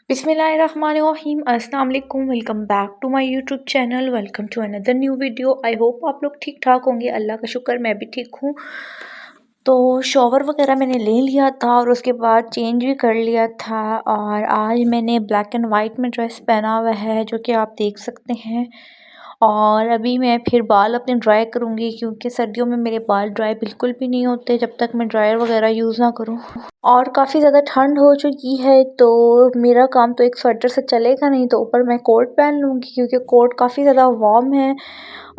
बिस्मिल्लाहिर्रहमानिर्रहीम अस्सलाम वालेकुम। Welcome back to my YouTube channel. Welcome to another new video. I hope आप लोग ठीक ठाक होंगे। अल्लाह का शुक्र मैं भी ठीक हूँ। तो शॉवर वगैरह मैंने ले लिया था और उसके बाद चेंज भी कर लिया था और आज मैंने ब्लैक एंड वाइट में ड्रेस पहना हुआ है जो कि आप देख सकते हैं। और अभी मैं फिर बाल अपने ड्राई करूँगी क्योंकि सर्दियों में मेरे बाल ड्राई बिल्कुल भी नहीं होते जब तक मैं ड्रायर वगैरह यूज़ ना करूँ। और काफ़ी ज़्यादा ठंड हो चुकी है तो मेरा काम तो एक स्वेटर से चलेगा नहीं, तो ऊपर मैं कोट पहन लूँगी क्योंकि कोट काफ़ी ज़्यादा वार्म है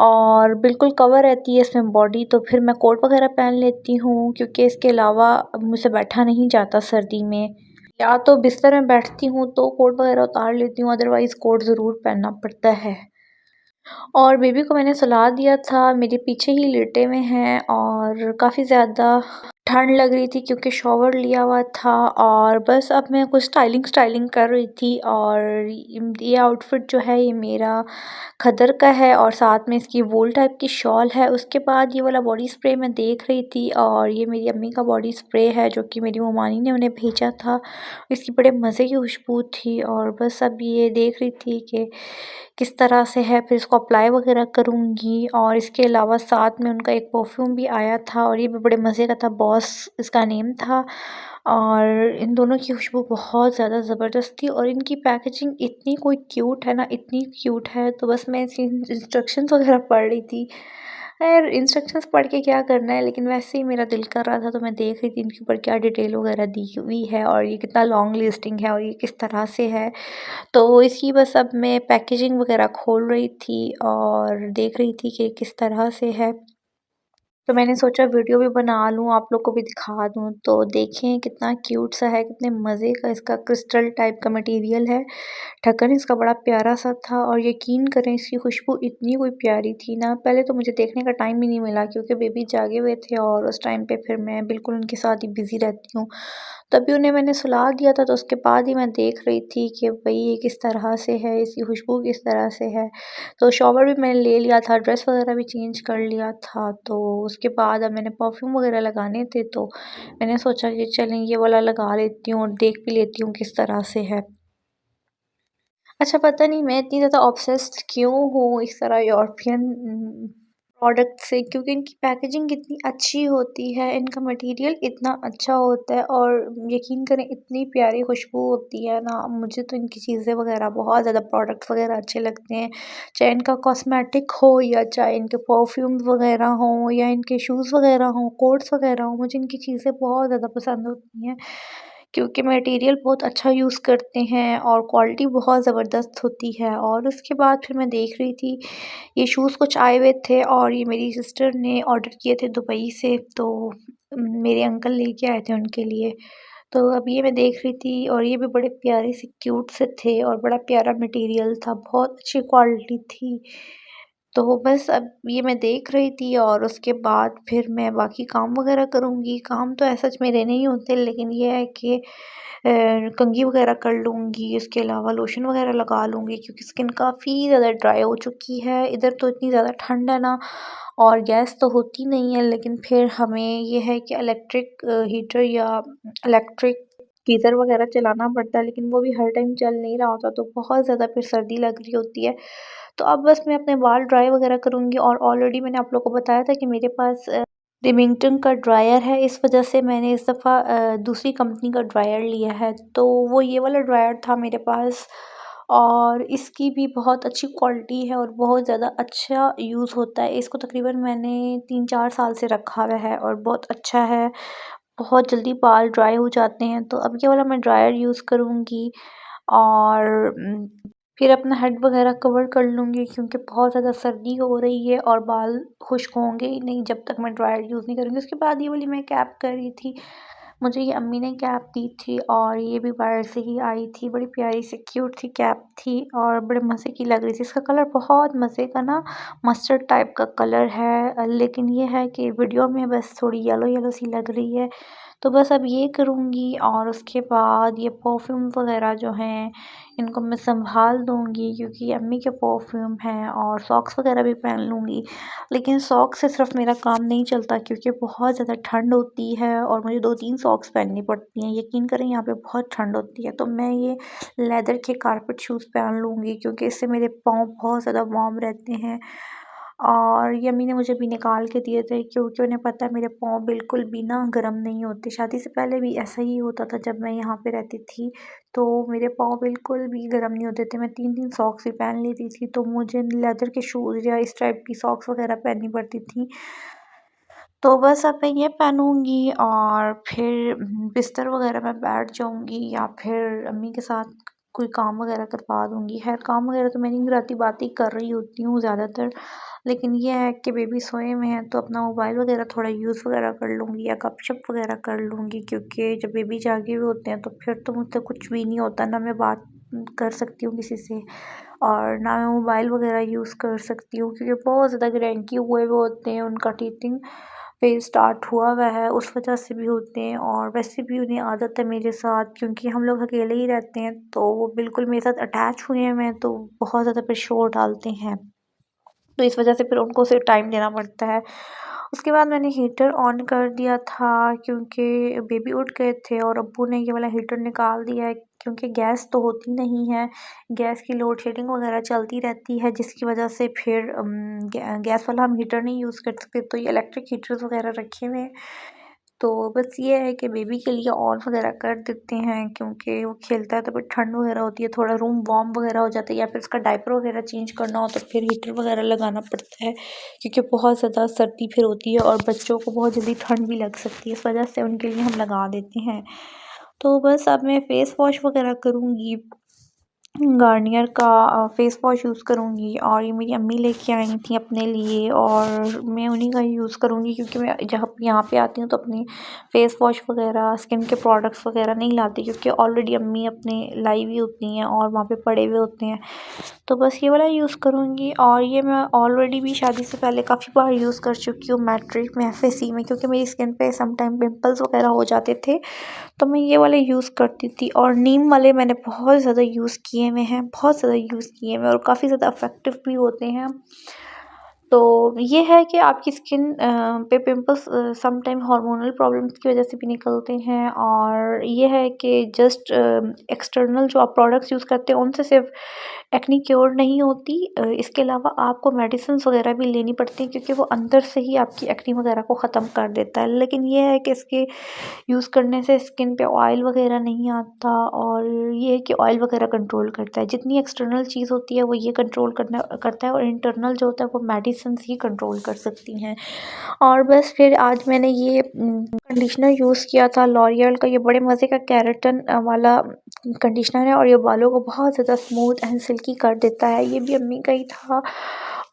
और बिल्कुल कवर रहती है इसमें बॉडी। तो फिर मैं कोट वगैरह पहन लेती हूँ क्योंकि इसके अलावा अब मुझसे बैठा नहीं जाता सर्दी में। या तो बिस्तर में बैठती हूँ तो कोट वगैरह उतार लेती हूँ, अदरवाइज़ कोट ज़रूर पहनना पड़ता है। और बेबी को मैंने सुला दिया था, मेरे पीछे ही लेटे हुए हैं और काफ़ी ज़्यादा ठंड लग रही थी क्योंकि शॉवर लिया हुआ था। और बस अब मैं कुछ स्टाइलिंग कर रही थी। और ये आउटफिट जो है ये मेरा खदर का है और साथ में इसकी वूल टाइप की शॉल है। उसके बाद ये वाला बॉडी स्प्रे मैं देख रही थी और ये मेरी अम्मी का बॉडी स्प्रे है जो कि मेरी ममानी ने उन्हें भेजा था। इसकी बड़े मज़े की खुशबू थी और बस अब ये देख रही थी कि किस तरह से है, फिर इसको अप्लाई वगैरह करूँगी। और इसके अलावा साथ में उनका एक परफ्यूम भी आया था और ये भी बड़े मज़े का था, बॉस इसका नेम था। और इन दोनों की खुशबू बहुत ज़्यादा ज़बरदस्त थी और इनकी पैकेजिंग इतनी कोई क्यूट है ना, इतनी क्यूट है। तो बस मैं इसकी इंस्ट्रक्शंस वगैरह पढ़ रही थी। खैर इंस्ट्रक्शंस पढ़ के क्या करना है, लेकिन वैसे ही मेरा दिल कर रहा था तो मैं देख रही थी इनके ऊपर क्या डिटेल वगैरह दी हुई है और ये कितना लॉन्ग लिस्टिंग है और ये किस तरह से है। तो इसकी बस अब मैं पैकेजिंग वगैरह खोल रही थी और देख रही थी कि किस तरह से है। तो मैंने सोचा वीडियो भी बना लूँ, आप लोग को भी दिखा दूँ। तो देखें कितना क्यूट सा है, कितने मज़े का इसका क्रिस्टल टाइप का मटेरियल है। ढक्कन इसका बड़ा प्यारा सा था और यकीन करें इसकी खुशबू इतनी कोई प्यारी थी ना, पहले तो मुझे देखने का टाइम ही नहीं मिला क्योंकि बेबी जागे हुए थे और उस टाइम पे फिर मैं बिल्कुल उनके साथ ही बिज़ी रहती हूँ। तभी उन्हें मैंने सुला दिया था तो उसके बाद ही मैं देख रही थी कि भई ये किस तरह से है, इसकी खुशबू किस तरह से है। तो शॉवर भी मैंने ले लिया था, ड्रेस वगैरह भी चेंज कर लिया था। तो उसके बाद अब मैंने परफ्यूम वगैरह लगाने थे तो मैंने सोचा कि चलें ये वाला लगा लेती हूँ और देख भी लेती हूँ किस तरह से है। अच्छा पता नहीं मैं इतनी ज़्यादा ऑब्सेस्ड क्यों हूँ इस तरह यूरोपियन प्रोडक्ट से, क्योंकि इनकी पैकेजिंग कितनी अच्छी होती है, इनका मटेरियल इतना अच्छा होता है और यकीन करें इतनी प्यारी खुशबू होती है ना। मुझे तो इनकी चीज़ें वगैरह बहुत ज़्यादा प्रोडक्ट्स वगैरह अच्छे लगते हैं, चाहे इनका कॉस्मेटिक हो या चाहे इनके परफ्यूम्स वगैरह हों या इनके शूज़ वगैरह हों, कोट्स वगैरह हों, मुझे इनकी चीज़ें बहुत ज़्यादा पसंद होती हैं। क्योंकि मटेरियल बहुत अच्छा यूज़ करते हैं और क्वालिटी बहुत ज़बरदस्त होती है। और उसके बाद फिर मैं देख रही थी ये शूज़ कुछ आए हुए थे और ये मेरी सिस्टर ने ऑर्डर किए थे दुबई से, तो मेरे अंकल लेके आए थे उनके लिए। तो अब ये मैं देख रही थी और ये भी बड़े प्यारे से क्यूट से थे और बड़ा प्यारा मटेरियल था, बहुत अच्छी क्वालिटी थी। तो बस अब ये मैं देख रही थी और उसके बाद फिर मैं बाकी काम वगैरह करूँगी। काम तो ऐसा मेरे नहीं होते, लेकिन ये है कि कंघी वगैरह कर लूँगी, इसके अलावा लोशन वगैरह लगा लूँगी क्योंकि स्किन काफ़ी ज़्यादा ड्राई हो चुकी है। इधर तो इतनी ज़्यादा ठंड है ना और गैस तो होती नहीं है, लेकिन फिर हमें ये है कि इलेक्ट्रिक हीटर या इलेक्ट्रिक गीज़र वगैरह चलाना पड़ता है, लेकिन वो भी हर टाइम चल नहीं रहा होता तो बहुत ज़्यादा फिर सर्दी लग रही होती है। तो अब बस मैं अपने बाल ड्राई वगैरह करूँगी और ऑलरेडी मैंने आप लोगों को बताया था कि मेरे पास रिमिंगटन का ड्रायर है, इस वजह से मैंने इस दफ़ा दूसरी कंपनी का ड्रायर लिया है। तो वो ये वाला ड्रायर था मेरे पास और इसकी भी बहुत अच्छी क्वालिटी है और बहुत ज़्यादा अच्छा यूज़ होता है। इसको तकरीबन मैंने 3-4 साल से रखा हुआ है और बहुत अच्छा है, बहुत जल्दी बाल ड्राई हो जाते हैं। तो अब ये वाला मैं ड्रायर यूज़ करूँगी और फिर अपना हेड वगैरह कवर कर लूँगी क्योंकि बहुत ज़्यादा सर्दी हो रही है और बाल खुश्क होंगे ही नहीं जब तक मैं ड्रायर यूज़ नहीं करूँगी। उसके बाद ये वाली मैं कैप कर रही थी, मुझे ये अम्मी ने कैप दी थी और ये भी बाहर से ही आई थी, बड़ी प्यारी सी क्यूट सी कैप थी और बड़े मज़े की लग रही थी। इसका कलर बहुत मज़े का ना मस्टर्ड टाइप का कलर है, लेकिन ये है कि वीडियो में बस थोड़ी येलो येलो सी लग रही है। तो बस अब ये करूँगी और उसके बाद ये परफ्यूम वग़ैरह जो हैं इनको मैं सँभाल दूँगी, क्योंकि अम्मी के परफ्यूम हैं, और सॉक्स वग़ैरह भी पहन लूँगी। लेकिन सॉक्स से सिर्फ़ मेरा काम नहीं चलता, क्योंकि बहुत ज़्यादा ठंड होती है और मुझे 2-3 सॉक्स पहननी पड़ती हैं। यकीन करें यहाँ पे बहुत ठंड होती है, तो मैं ये लेदर के कारपेट शूज़ पहन लूँगी, क्योंकि इससे मेरे पाँव बहुत ज़्यादा वार्म रहते हैं। और ये अम्मी ने मुझे भी निकाल के दिए थे, क्योंकि उन्हें पता है मेरे पाँव बिल्कुल भी ना गर्म नहीं होते। शादी से पहले भी ऐसा ही होता था, जब मैं यहाँ पे रहती थी, तो मेरे पाँव बिल्कुल भी गर्म नहीं होते थे। मैं 3-3 सॉक्स भी पहन लेती थी, तो मुझे लेदर के शूज़ या इस टाइप की सॉक्स वग़ैरह पहननी पड़ती थी। तो बस अब मैं ये पहनूँगी और फिर बिस्तर वग़ैरह में बैठ जाऊँगी, या फिर अम्मी के साथ कोई काम वग़ैरह करवा दूँगी। ख़ैर काम वग़ैरह तो मैं नहीं कराती, बातें कर रही होती हूँ ज़्यादातर। लेकिन ये है कि बेबी सोए हुए हैं, तो अपना मोबाइल वग़ैरह थोड़ा यूज़ वग़ैरह कर लूँगी, या गपशप वग़ैरह कर लूँगी, क्योंकि जब बेबी जागे हुए होते हैं तो फिर तो मुझसे कुछ भी नहीं होता, ना मैं बात कर सकती हूँ किसी से, और ना मैं मोबाइल वग़ैरह यूज़ कर सकती हूँ, क्योंकि बहुत ज़्यादा क्रैंकी हुए हुए होते हैं। उनका टीथिंग फेज़ स्टार्ट हुआ हुआ है, उस वजह से भी होते हैं, और वैसे भी उन्हें आदत है मेरे साथ, क्योंकि हम लोग अकेले ही रहते हैं, तो वो बिल्कुल मेरे साथ अटैच हुए हैं। मैं तो बहुत ज़्यादा फिर शोर डालते हैं, तो इस वजह से फिर उनको सिर्फ टाइम देना पड़ता है। उसके बाद मैंने हीटर ऑन कर दिया था, क्योंकि बेबी उठ गए थे, और अब्बू ने ये वाला हीटर निकाल दिया है, क्योंकि गैस तो होती नहीं है। गैस की लोड शेडिंग वगैरह चलती रहती है, जिसकी वजह से फिर गैस वाला हम हीटर नहीं यूज़ कर सकते, तो ये इलेक्ट्रिक हीटर्स वगैरह रखे हुए हैं। तो बस ये है कि बेबी के लिए ऑन वगैरह कर देते हैं, क्योंकि वो खेलता है तो फिर ठंड वगैरह होती है, थोड़ा रूम वार्म वगैरह हो जाता है, या फिर उसका डायपर वगैरह चेंज करना हो तो फिर हीटर वगैरह लगाना पड़ता है, क्योंकि बहुत ज़्यादा सर्दी फिर होती है, और बच्चों को बहुत जल्दी ठंड भी लग सकती है, इस वजह से उनके लिए हम लगा देते हैं। तो बस अब मैं फ़ेस वॉश वगैरह करूँगी, गार्नियर का फ़ेस वॉश यूज़ करूँगी, और ये मेरी अम्मी लेके आई थी अपने लिए, और मैं उन्हीं का ही यूज़ करूँगी, क्योंकि मैं जब यहाँ पे आती हूँ तो अपनी फ़ेस वॉश वगैरह, स्किन के प्रोडक्ट्स वगैरह नहीं लाती, क्योंकि ऑलरेडी अम्मी अपने लाई हुई होती हैं और वहाँ पे पड़े हुए होते हैं। तो बस ये वाला यूज़ करूँगी, और ये मैं ऑलरेडी भी शादी से पहले काफ़ी बार यूज़ कर चुकी हूँ मैट्रिक में, एफएसी में, क्योंकि मेरी स्किन पे सम टाइम पिंपल्स वगैरह हो जाते थे, तो मैं ये वाले यूज़ करती थी। और नीम वाले मैंने बहुत ज़्यादा यूज़ किए हुए हैं, बहुत ज़्यादा यूज़ किए हुए हैं, और काफ़ी ज़्यादा इफ़ेक्टिव भी होते हैं। तो ये है कि आपकी स्किन पे pimples some time hormonal problems की वजह से भी निकलते हैं, और ये है कि जस्ट एक्सटर्नल जो आप प्रोडक्ट्स यूज़ करते हैं उनसे सिर्फ एक्ने क्योर नहीं होती, इसके अलावा आपको मेडिसिन्स वगैरह भी लेनी पड़ती हैं, क्योंकि वो अंदर से ही आपकी एक्ने वगैरह को ख़त्म कर देता है। लेकिन ये है कि इसके यूज़ करने से स्किन पे ऑयल वगैरह नहीं आता, और ये है कि ऑयल वगैरह कंट्रोल करता है। जितनी एक्सटर्नल चीज़ होती है वो ये कंट्रोल करना करता है, और इंटरनल जो होता है वो मेडिसिन्स ही कंट्रोल कर सकती हैं। और बस फिर आज मैंने ये कंडीशनर यूज़ किया था लॉरियल का, ये बड़े मज़े का केराटिन वाला कंडीशनर है, और ये बालों को बहुत ज़्यादा स्मूथ एंड सिल्की कर देता है। ये भी अम्मी का ही था,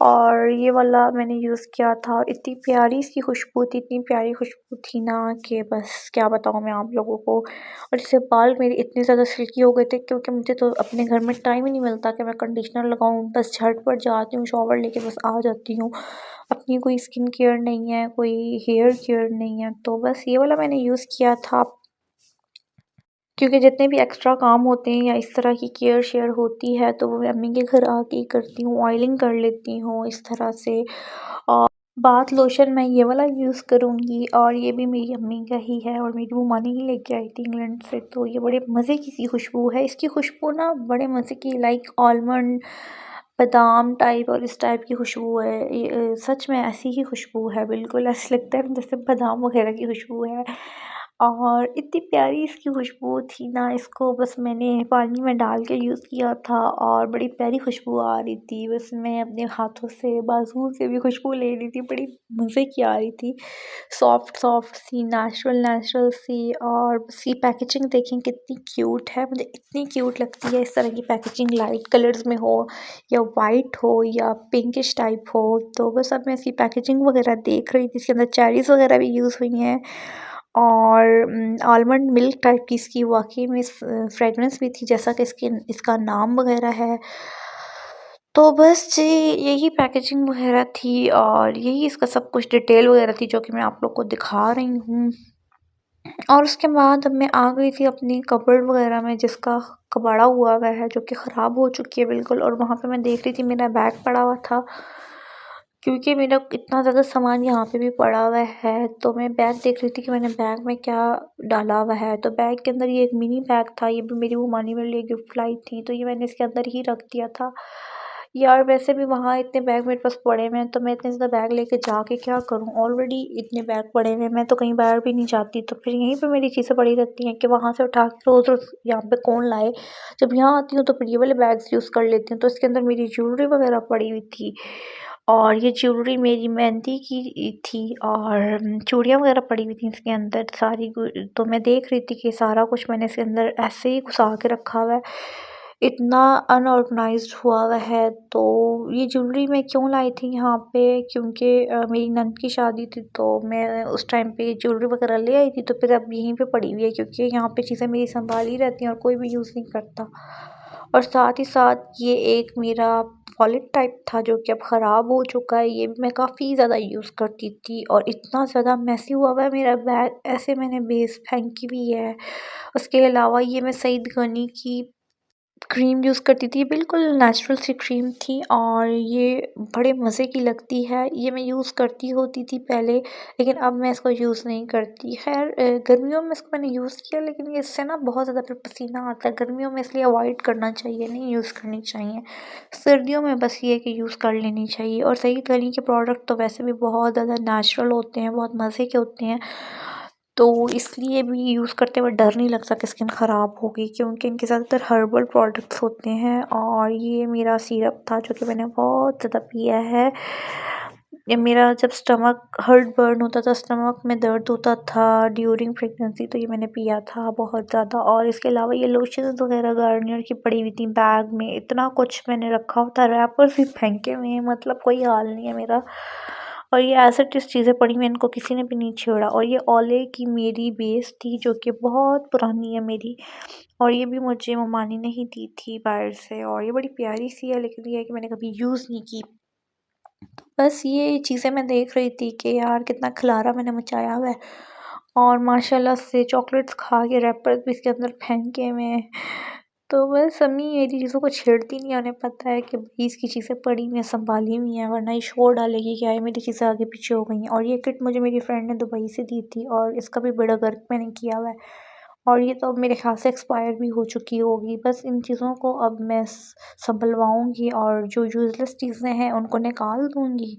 और ये वाला मैंने यूज़ किया था, और इतनी प्यारी इसकी खुशबू थी, इतनी प्यारी खुशबू थी ना कि बस क्या बताऊँ मैं आप लोगों को। और इससे बाल मेरे इतने ज़्यादा सिल्की हो गए थे, क्योंकि मुझे तो अपने घर में टाइम ही नहीं मिलता कि मैं कंडीशनर लगाऊँ, बस झटपट जाती हूँ, शॉवर लेके बस आ जाती हूँ। अपनी कोई स्किन केयर नहीं है, कोई हेयर केयर नहीं है, तो बस ये वाला मैंने यूज़ किया था। क्योंकि जितने भी एक्स्ट्रा काम होते हैं या इस तरह की केयर शेयर होती है, तो वो मैं अम्मी के घर आके ही करती हूँ, ऑयलिंग कर लेती हूँ इस तरह से। और बाथ लोशन मैं ये वाला यूज़ करूँगी, और ये भी मेरी अम्मी का ही है, और मेरी मम्मा ही लेके आई थी इंग्लैंड से, तो ये बड़े मज़े की सी खुशबू है। इसकी खुशबू ना बड़े मज़े की, लाइक आलमंड, बादाम टाइप और इस टाइप की खुशबू है। ये सच में ऐसी ही खुशबू है, बिल्कुल ऐसा लगता है जैसे बादाम वगैरह की खुशबू है, और इतनी प्यारी इसकी खुशबू थी ना, इसको बस मैंने पानी में डाल के यूज़ किया था, और बड़ी प्यारी खुशबू आ रही थी। बस मैं अपने हाथों से, बाजुओं से भी खुशबू ले रही थी, बड़ी मज़े की आ रही थी। सॉफ्ट सॉफ्ट सी, नेचुरल नेचुरल सी, और इसकी पैकेजिंग देखें कितनी क्यूट है, मुझे इतनी क्यूट लगती है इस तरह की पैकेजिंग, लाइट कलर्स में हो या वाइट हो या पिंकिश टाइप हो। तो बस अब मैं इसकी पैकेजिंग वगैरह देख रही थी, इसके अंदर चेरीज़ वगैरह भी यूज़ हुई हैं, और आलमंड मिल्क टाइप की इसकी वाक़ई में फ्रेगरेंस भी थी, जैसा कि इसका नाम वगैरह है। तो बस जी यही पैकेजिंग वगैरह थी, और यही इसका सब कुछ डिटेल वगैरह थी, जो कि मैं आप लोग को दिखा रही हूँ। और उसके बाद अब मैं आ गई थी अपनी कबर्ड वगैरह में, जिसका कबाड़ा हुआ हुआ है, जो कि ख़राब हो चुकी है बिल्कुल। और वहाँ पे मैं देख रही थी मेरा बैग पड़ा हुआ था, क्योंकि मेरा इतना ज़्यादा सामान यहाँ पे भी पड़ा हुआ है। तो मैं बैग देख रही थी कि मैंने बैग में क्या डाला हुआ है। तो बैग के अंदर ये एक मिनी बैग था, ये भी मेरी मम्मा ने मेरे लिए गिफ्ट लाई थी, तो ये मैंने इसके अंदर ही रख दिया था। यार वैसे भी वहाँ इतने बैग मेरे पास पड़े हुए हैं, तो मैं इतने ज़्यादा बैग लेके जाके क्या करूँ? ऑलरेडी इतने बैग पड़े हुए हैं, मैं तो कहीं बाहर भी नहीं जाती, तो फिर यहीं पे मेरी चीज़ें पड़ी रहती हैं कि वहाँ से उठा के रोज़-रोज़ यहाँ पे कौन लाए। जब यहाँ आती हूँ तो फिर ये वाले बैग्स यूज़ कर लेती हूँ। तो इसके अंदर मेरी ज्वेलरी वगैरह पड़ी हुई थी, और ये ज्वेलरी मेरी मेहंदी की थी, और चूड़ियाँ वगैरह पड़ी हुई थी इसके अंदर सारी। तो मैं देख रही थी कि सारा कुछ मैंने इसके अंदर ऐसे ही घुसा के रखा हुआ है, इतना अनऑर्गनाइज्ड हुआ हुआ है। तो ये ज्वेलरी मैं क्यों लाई थी यहाँ पे, क्योंकि मेरी नंद की शादी थी, तो मैं उस टाइम पे ज्वेलरी वगैरह ले आई थी। तो फिर अब यहीं पे पड़ी हुई है, क्योंकि यहाँ पे चीज़ें मेरी संभाली रहती हैं और कोई भी यूज़ नहीं करता। और साथ ही साथ ये एक मेरा वॉलेट टाइप था, जो कि अब ख़राब हो चुका है। ये भी मैं काफ़ी ज़्यादा यूज़ करती थी, और इतना ज़्यादा मेसी हुआ हुआ है मेरा बैग, ऐसे मैंने बेस फेंकी भी है। उसके अलावा ये मैं सईद गनी की क्रीम यूज़ करती थी, बिल्कुल नेचुरल सी क्रीम थी, और ये बड़े मज़े की लगती है। ये मैं यूज़ करती होती थी पहले, लेकिन अब मैं इसको यूज़ नहीं करती। ख़ैर गर्मियों में इसको मैंने यूज़ किया, लेकिन ये इससे ना बहुत ज़्यादा फिर पसीना आता है गर्मियों में, इसलिए अवॉइड करना चाहिए, नहीं यूज़ करनी चाहिए। सर्दियों में बस ये है कि यूज़ कर लेनी चाहिए। और सईद गनी के प्रोडक्ट तो वैसे भी बहुत ज़्यादा नेचुरल होते हैं, बहुत मज़े के होते हैं, तो इसलिए भी यूज़ करते हुए डर नहीं लगता कि स्किन ख़राब होगी, क्योंकि इनके ज़्यादातर हर्बल प्रोडक्ट्स होते हैं। और ये मेरा सिरप था, जो कि मैंने बहुत ज़्यादा पिया है। ये मेरा जब स्टमक हर्ट बर्न होता था, स्टमक में दर्द होता था ड्यूरिंग प्रेगनेंसी, तो ये मैंने पिया था बहुत ज़्यादा। और इसके अलावा ये लोशंस वगैरह गार्नियर की पड़ी हुई थी बैग में, इतना कुछ मैंने रखा हुआ था, रैपर्स भी फेंके हुए हैं, मतलब कोई हाल नहीं है मेरा। और ये ऐसे टिस चीज़ें पड़ी हुई हैं, इनको किसी ने भी नहीं छेड़ा। और ये ओले की मेरी बेस थी, जो कि बहुत पुरानी है मेरी, और ये भी मुझे ममानी ने ही दी थी बाहर से, और ये बड़ी प्यारी सी है, लेकिन ये है कि मैंने कभी यूज़ नहीं की। बस ये चीज़ें मैं देख रही थी कि यार कितना खिलारा मैंने मचाया हुआ है, और माशाल्लाह से चॉकलेट्स खा के रैपर्स भी इसके अंदर फेंके हुए हैं। तो बस अम्मी मेरी चीज़ों को छेड़ती नहीं है, उन्हें पता है कि भई इसकी चीज़ें पड़ी हुई हैं, सँभाली हुई हैं, वरना ये शोर डालेगी कि ये मेरी चीज़ें आगे पीछे हो गई हैं। और ये किट मुझे मेरी फ्रेंड ने दुबई से दी थी, और इसका भी बेड़ा गर्क मैंने किया हुआ है, और ये तो अब मेरे ख़्याल से एक्सपायर भी हो चुकी होगी। बस इन चीज़ों को अब मैं सँभलवाऊँगी, और जो यूज़लेस चीज़ें हैं उनको निकाल दूँगी।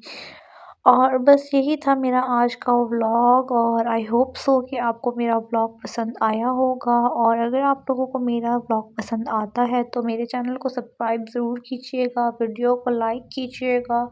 और बस यही था मेरा आज का व्लॉग, और आई होप सो कि आपको मेरा व्लॉग पसंद आया होगा। और अगर आप लोगों को मेरा व्लॉग पसंद आता है, तो मेरे चैनल को सब्सक्राइब ज़रूर कीजिएगा, वीडियो को लाइक कीजिएगा।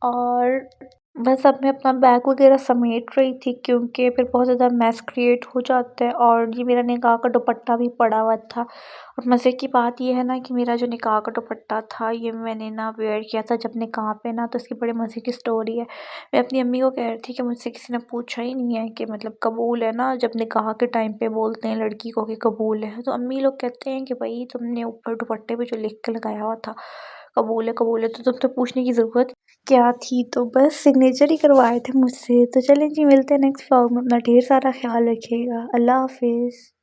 और बस अब मैं अपना बैग वगैरह समेट रही थी, क्योंकि फिर बहुत ज़्यादा मैस क्रिएट हो जाता है। और ये मेरा निकाह का दुपट्टा भी पड़ा हुआ था, और मज़े की बात ये है ना कि मेरा जो निकाह का दुपट्टा था, ये मैंने ना वेयर किया था जब निकाह पे ना, तो इसकी बड़े मज़े की स्टोरी है। मैं अपनी अम्मी को कह रही थी कि मुझसे किसी ने पूछा ही नहीं है कि मतलब कबूल है ना, जब निकाह के टाइम पे बोलते हैं लड़की को कि कबूल है, तो अम्मी लोग कहते हैं कि भाई तुमने ऊपर दुपट्टे पे जो लिख के लगाया हुआ था कबूल है, तो तुमसे पूछने की ज़रूरत क्या थी? तो बस सिग्नेचर ही करवाए थे मुझसे। तो चलें जी, मिलते हैं नेक्स्ट व्लॉग में। अपना ढेर सारा ख्याल रखिएगा। अल्लाह हाफ़िज़।